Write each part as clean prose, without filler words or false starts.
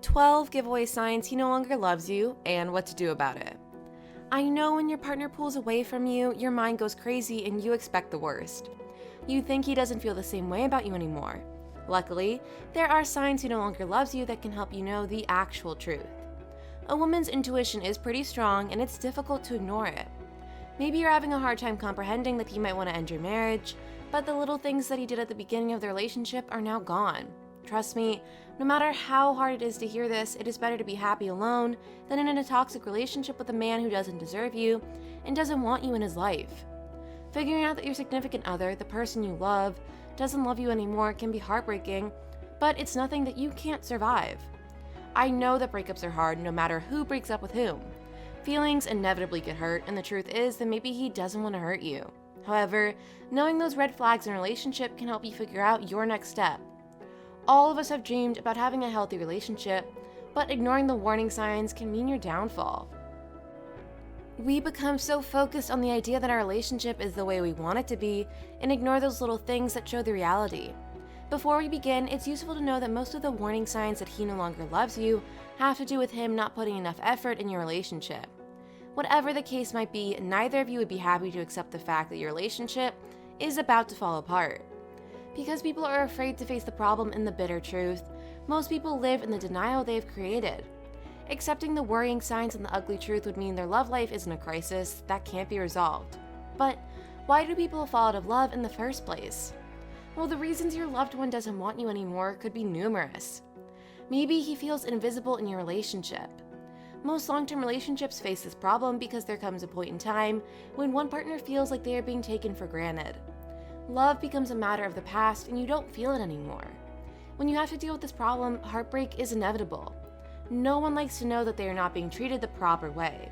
12 giveaway signs he no longer loves you and what to do about it. I know when your partner pulls away from you, your mind goes crazy and you expect the worst. You think he doesn't feel the same way about you anymore. Luckily, there are signs he no longer loves you that can help you know the actual truth. A woman's intuition is pretty strong and it's difficult to ignore it. Maybe you're having a hard time comprehending that he might want to end your marriage, but the little things that he did at the beginning of the relationship are now gone. Trust me, no matter how hard it is to hear this, it is better to be happy alone than in a toxic relationship with a man who doesn't deserve you and doesn't want you in his life. Figuring out that your significant other, the person you love, doesn't love you anymore can be heartbreaking, but it's nothing that you can't survive. I know that breakups are hard no matter who breaks up with whom. Feelings inevitably get hurt, and the truth is that maybe he doesn't want to hurt you. However, knowing those red flags in a relationship can help you figure out your next step. All of us have dreamed about having a healthy relationship, but ignoring the warning signs can mean your downfall. We become so focused on the idea that our relationship is the way we want it to be and ignore those little things that show the reality. Before we begin, it's useful to know that most of the warning signs that he no longer loves you have to do with him not putting enough effort in your relationship. Whatever the case might be, neither of you would be happy to accept the fact that your relationship is about to fall apart. Because people are afraid to face the problem in the bitter truth, most people live in the denial they've created. Accepting the worrying signs and the ugly truth would mean their love life is in a crisis that can't be resolved. But why do people fall out of love in the first place? Well, the reasons your loved one doesn't want you anymore could be numerous. Maybe he feels invisible in your relationship. Most long-term relationships face this problem because there comes a point in time when one partner feels like they are being taken for granted. Love becomes a matter of the past and you don't feel it anymore. When you have to deal with this problem, heartbreak is inevitable. No one likes to know that they are not being treated the proper way.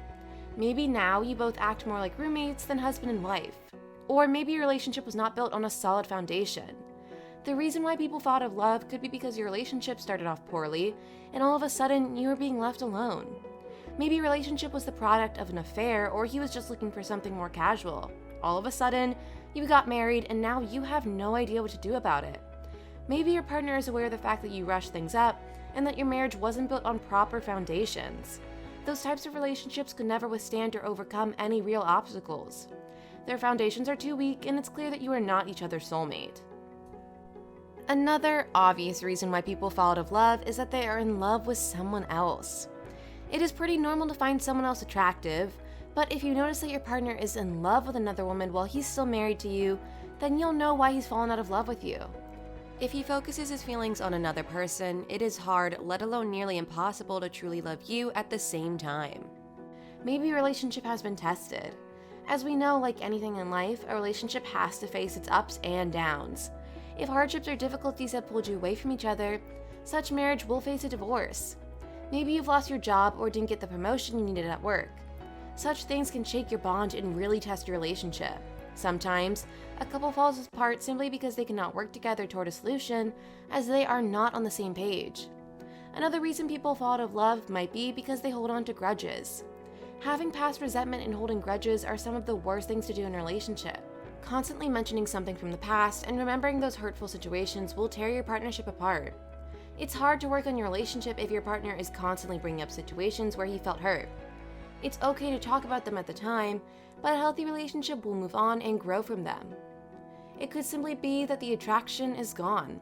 Maybe now you both act more like roommates than husband and wife. Or maybe your relationship was not built on a solid foundation. The reason why people fall out of love could be because your relationship started off poorly and all of a sudden you were being left alone. Maybe your relationship was the product of an affair or he was just looking for something more casual. All of a sudden, you got married and now you have no idea what to do about it. Maybe your partner is aware of the fact that you rushed things up and that your marriage wasn't built on proper foundations. Those types of relationships could never withstand or overcome any real obstacles. Their foundations are too weak and it's clear that you are not each other's soulmate. Another obvious reason why people fall out of love is that they are in love with someone else. It is pretty normal to find someone else attractive, but if you notice that your partner is in love with another woman while he's still married to you, then you'll know why he's fallen out of love with you. If he focuses his feelings on another person, it is hard, let alone nearly impossible, to truly love you at the same time. Maybe your relationship has been tested. As we know, like anything in life, a relationship has to face its ups and downs. If hardships or difficulties have pulled you away from each other, such marriage will face a divorce. Maybe you've lost your job or didn't get the promotion you needed at work. Such things can shake your bond and really test your relationship. Sometimes, a couple falls apart simply because they cannot work together toward a solution, as they are not on the same page. Another reason people fall out of love might be because they hold on to grudges. Having past resentment and holding grudges are some of the worst things to do in a relationship. Constantly mentioning something from the past and remembering those hurtful situations will tear your partnership apart. It's hard to work on your relationship if your partner is constantly bringing up situations where he felt hurt. It's okay to talk about them at the time, but a healthy relationship will move on and grow from them. It could simply be that the attraction is gone.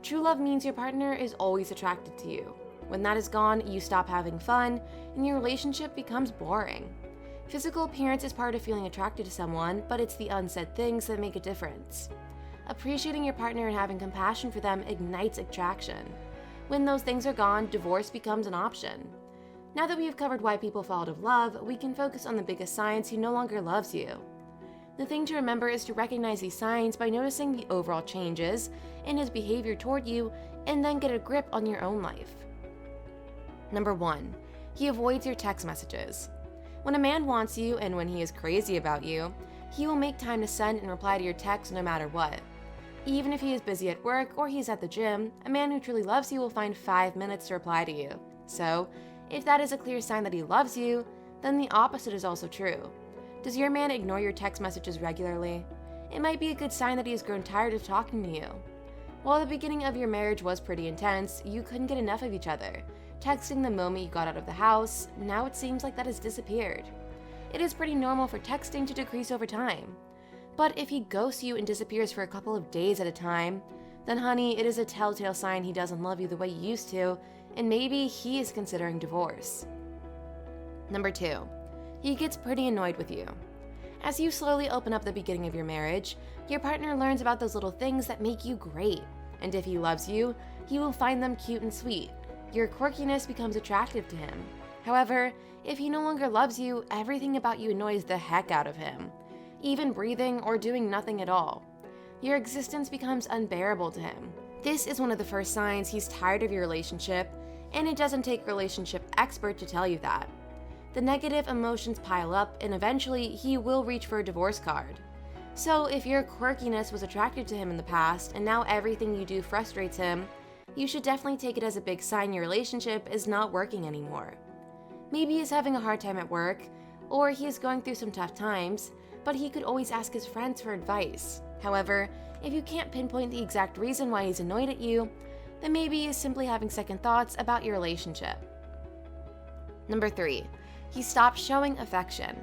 True love means your partner is always attracted to you. When that is gone, you stop having fun, and your relationship becomes boring. Physical appearance is part of feeling attracted to someone, but it's the unsaid things that make a difference. Appreciating your partner and having compassion for them ignites attraction. When those things are gone, divorce becomes an option. Now that we have covered why people fall out of love, we can focus on the biggest signs he no longer loves you. The thing to remember is to recognize these signs by noticing the overall changes in his behavior toward you and then get a grip on your own life. Number 1. He avoids your text messages. When a man wants you and when he is crazy about you, he will make time to send and reply to your texts no matter what. Even if he is busy at work or he's at the gym, a man who truly loves you will find 5 minutes to reply to you. So, if that is a clear sign that he loves you, then the opposite is also true. Does your man ignore your text messages regularly? It might be a good sign that he has grown tired of talking to you. While the beginning of your marriage was pretty intense, you couldn't get enough of each other, texting the moment you got out of the house. Now it seems like that has disappeared. It is pretty normal for texting to decrease over time. But if he ghosts you and disappears for a couple of days at a time, then honey, it is a telltale sign he doesn't love you the way you used to, and maybe he is considering divorce. Number 2, he gets pretty annoyed with you. As you slowly open up the beginning of your marriage, your partner learns about those little things that make you great, and if he loves you, he will find them cute and sweet. Your quirkiness becomes attractive to him. However, if he no longer loves you, everything about you annoys the heck out of him. Even breathing or doing nothing at all. Your existence becomes unbearable to him. This is one of the first signs he's tired of your relationship, and it doesn't take a relationship expert to tell you that. The negative emotions pile up, and eventually he will reach for a divorce card. So if your quirkiness was attractive to him in the past, and now everything you do frustrates him, you should definitely take it as a big sign your relationship is not working anymore. Maybe he's having a hard time at work, or he is going through some tough times, but he could always ask his friends for advice. However, if you can't pinpoint the exact reason why he's annoyed at you, then maybe he's simply having second thoughts about your relationship. Number 3, he stops showing affection.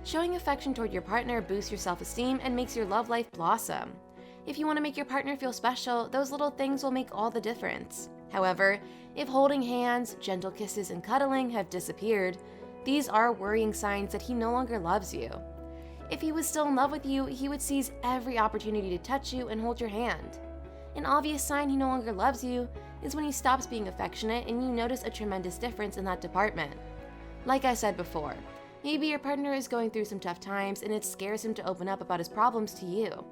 Showing affection toward your partner boosts your self-esteem and makes your love life blossom. If you want to make your partner feel special, those little things will make all the difference. However, if holding hands, gentle kisses, and cuddling have disappeared, these are worrying signs that he no longer loves you. If he was still in love with you, he would seize every opportunity to touch you and hold your hand. An obvious sign he no longer loves you is when he stops being affectionate and you notice a tremendous difference in that department. Like I said before, maybe your partner is going through some tough times and it scares him to open up about his problems to you.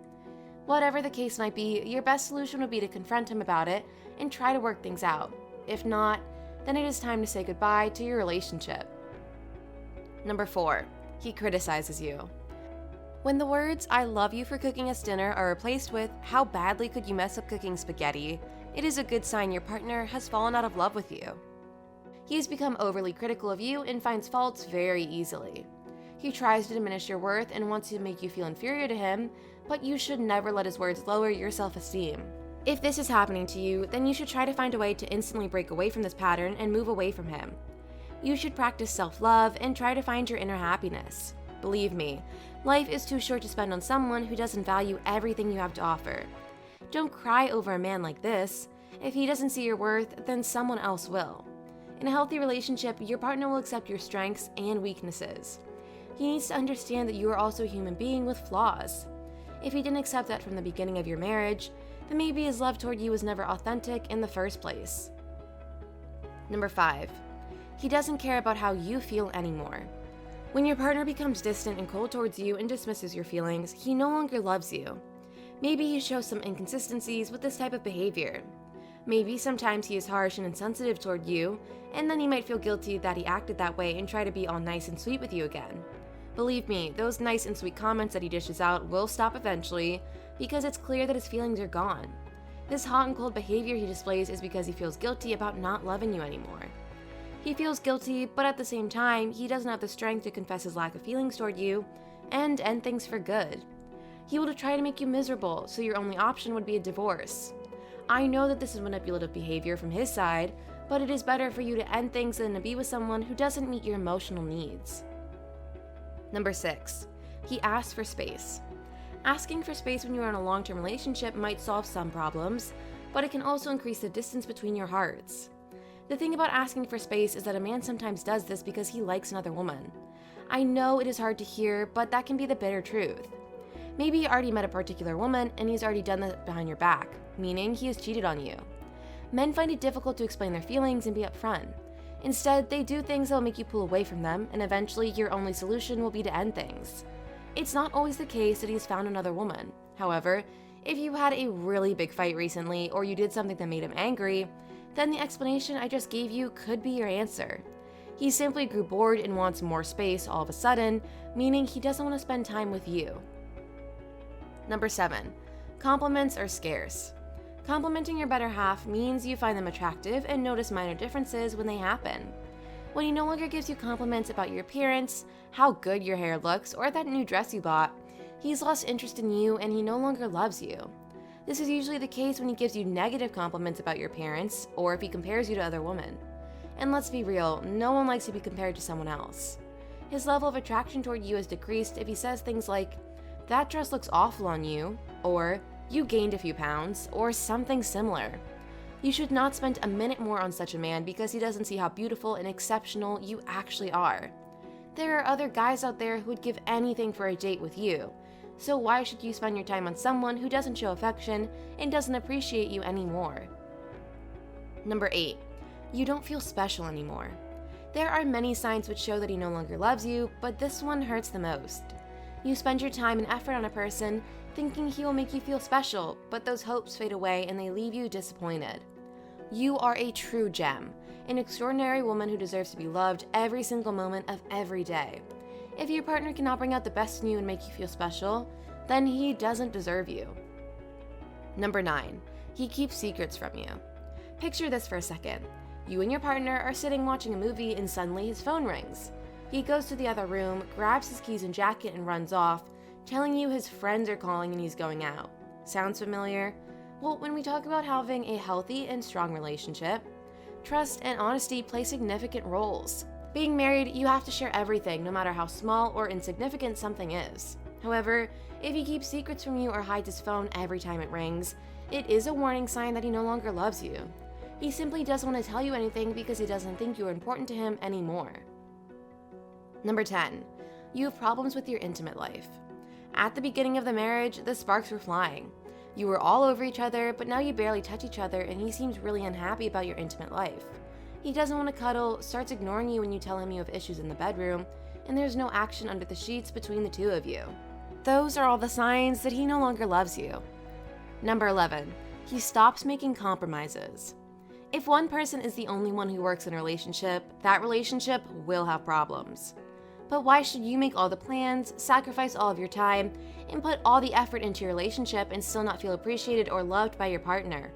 Whatever the case might be, your best solution would be to confront him about it and try to work things out. If not, then it is time to say goodbye to your relationship. Number 4, he criticizes you. When the words, "I love you for cooking us dinner" are replaced with, "How badly could you mess up cooking spaghetti?" it is a good sign your partner has fallen out of love with you. He has become overly critical of you and finds faults very easily. He tries to diminish your worth and wants to make you feel inferior to him, but you should never let his words lower your self-esteem. If this is happening to you, then you should try to find a way to instantly break away from this pattern and move away from him. You should practice self-love and try to find your inner happiness. Believe me, life is too short to spend on someone who doesn't value everything you have to offer. Don't cry over a man like this. If he doesn't see your worth, then someone else will. In a healthy relationship, your partner will accept your strengths and weaknesses. He needs to understand that you are also a human being with flaws. If he didn't accept that from the beginning of your marriage, then maybe his love toward you was never authentic in the first place. Number 5, he doesn't care about how you feel anymore. When your partner becomes distant and cold towards you and dismisses your feelings, he no longer loves you. Maybe he shows some inconsistencies with this type of behavior. Maybe sometimes he is harsh and insensitive toward you, and then he might feel guilty that he acted that way and try to be all nice and sweet with you again. Believe me, those nice and sweet comments that he dishes out will stop eventually, because it's clear that his feelings are gone. This hot and cold behavior he displays is because he feels guilty about not loving you anymore. He feels guilty, but at the same time, he doesn't have the strength to confess his lack of feelings toward you and end things for good. He will try to make you miserable, so your only option would be a divorce. I know that this is manipulative behavior from his side, but it is better for you to end things than to be with someone who doesn't meet your emotional needs. Number 6, he asks for space. Asking for space when you are in a long-term relationship might solve some problems, but it can also increase the distance between your hearts. The thing about asking for space is that a man sometimes does this because he likes another woman. I know it is hard to hear, but that can be the bitter truth. Maybe he already met a particular woman and he's already done that behind your back, meaning he has cheated on you. Men find it difficult to explain their feelings and be upfront. Instead, they do things that will make you pull away from them, and eventually your only solution will be to end things. It's not always the case that he's found another woman. However, if you had a really big fight recently or you did something that made him angry, then the explanation I just gave you could be your answer. He simply grew bored and wants more space all of a sudden, meaning he doesn't want to spend time with you. Number 7, compliments are scarce. Complimenting your better half means you find them attractive and notice minor differences when they happen. When he no longer gives you compliments about your appearance, how good your hair looks, or that new dress you bought, he's lost interest in you and he no longer loves you. This is usually the case when he gives you negative compliments about your parents or if he compares you to other women. And let's be real, no one likes to be compared to someone else. His level of attraction toward you has decreased if he says things like, "That dress looks awful on you," or "You gained a few pounds," or something similar. You should not spend a minute more on such a man because he doesn't see how beautiful and exceptional you actually are. There are other guys out there who would give anything for a date with you, so why should you spend your time on someone who doesn't show affection and doesn't appreciate you anymore? Number 8. You don't feel special anymore. There are many signs which show that he no longer loves you, but this one hurts the most. You spend your time and effort on a person thinking he will make you feel special, but those hopes fade away and they leave you disappointed. You are a true gem, an extraordinary woman who deserves to be loved every single moment of every day. If your partner cannot bring out the best in you and make you feel special, then he doesn't deserve you. Number 9. He keeps secrets from you. Picture this for a second. You and your partner are sitting watching a movie and suddenly his phone rings. He goes to the other room, grabs his keys and jacket and runs off, telling you his friends are calling and he's going out. Sounds familiar? Well, when we talk about having a healthy and strong relationship, trust and honesty play significant roles. Being married, you have to share everything, no matter how small or insignificant something is. However, if he keeps secrets from you or hides his phone every time it rings, it is a warning sign that he no longer loves you. He simply doesn't want to tell you anything because he doesn't think you are important to him anymore. Number 10. You have problems with your intimate life. At the beginning of the marriage, the sparks were flying. You were all over each other, but now you barely touch each other and he seems really unhappy about your intimate life. He doesn't want to cuddle, starts ignoring you when you tell him you have issues in the bedroom, and there's no action under the sheets between the two of you. Those are all the signs that he no longer loves you. Number 11. He stops making compromises. If one person is the only one who works in a relationship, that relationship will have problems. But why should you make all the plans, sacrifice all of your time, and put all the effort into your relationship and still not feel appreciated or loved by your partner?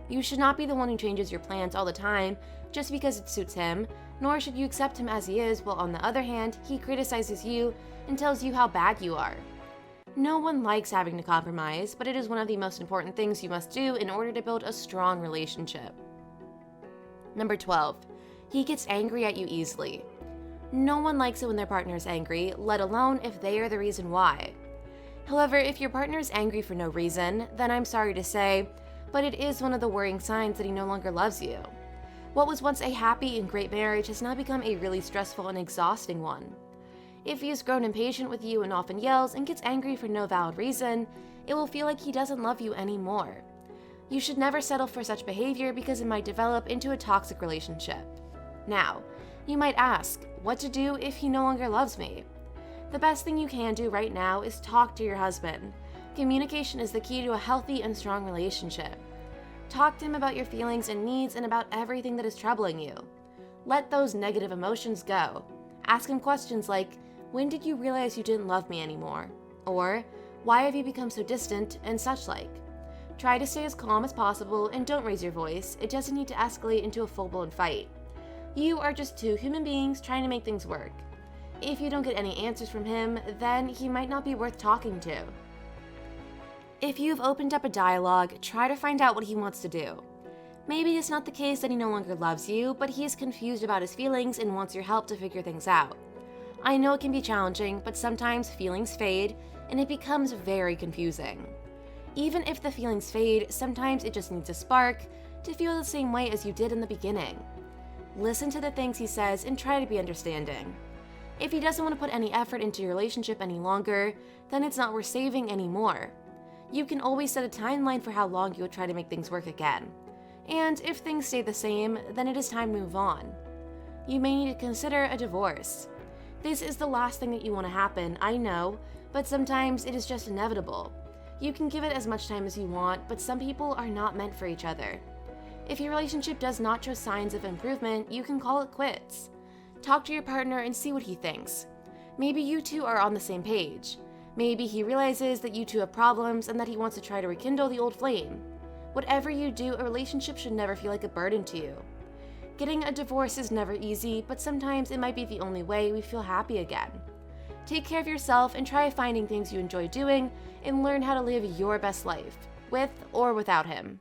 You should not be the one who changes your plans all the time just because it suits him, nor should you accept him as he is while on the other hand, he criticizes you and tells you how bad you are. No one likes having to compromise, but it is one of the most important things you must do in order to build a strong relationship. Number 12. He gets angry at you easily. No one likes it when their partner is angry, let alone if they are the reason why. However, if your partner is angry for no reason, then I'm sorry to say, but it is one of the worrying signs that he no longer loves you. What was once a happy and great marriage has now become a really stressful and exhausting one. If he has grown impatient with you and often yells and gets angry for no valid reason, it will feel like he doesn't love you anymore. You should never settle for such behavior because it might develop into a toxic relationship. Now, you might ask, what to do if he no longer loves me? The best thing you can do right now is talk to your husband. Communication is the key to a healthy and strong relationship. Talk to him about your feelings and needs and about everything that is troubling you. Let those negative emotions go. Ask him questions like, when did you realize you didn't love me anymore? Or, why have you become so distant, and such like. Try to stay as calm as possible and don't raise your voice. It doesn't need to escalate into a full-blown fight. You are just two human beings trying to make things work. If you don't get any answers from him, then he might not be worth talking to. If you've opened up a dialogue, try to find out what he wants to do. Maybe it's not the case that he no longer loves you, but he is confused about his feelings and wants your help to figure things out. I know it can be challenging, but sometimes feelings fade and it becomes very confusing. Even if the feelings fade, sometimes it just needs a spark to feel the same way as you did in the beginning. Listen to the things he says and try to be understanding. If he doesn't want to put any effort into your relationship any longer, then it's not worth saving anymore. You can always set a timeline for how long you would try to make things work again. And if things stay the same, then it is time to move on. You may need to consider a divorce. This is the last thing that you want to happen, I know, but sometimes it is just inevitable. You can give it as much time as you want, but some people are not meant for each other. If your relationship does not show signs of improvement, you can call it quits. Talk to your partner and see what he thinks. Maybe you two are on the same page. Maybe he realizes that you two have problems and that he wants to try to rekindle the old flame. Whatever you do, a relationship should never feel like a burden to you. Getting a divorce is never easy, but sometimes it might be the only way we feel happy again. Take care of yourself and try finding things you enjoy doing and learn how to live your best life. with or without him.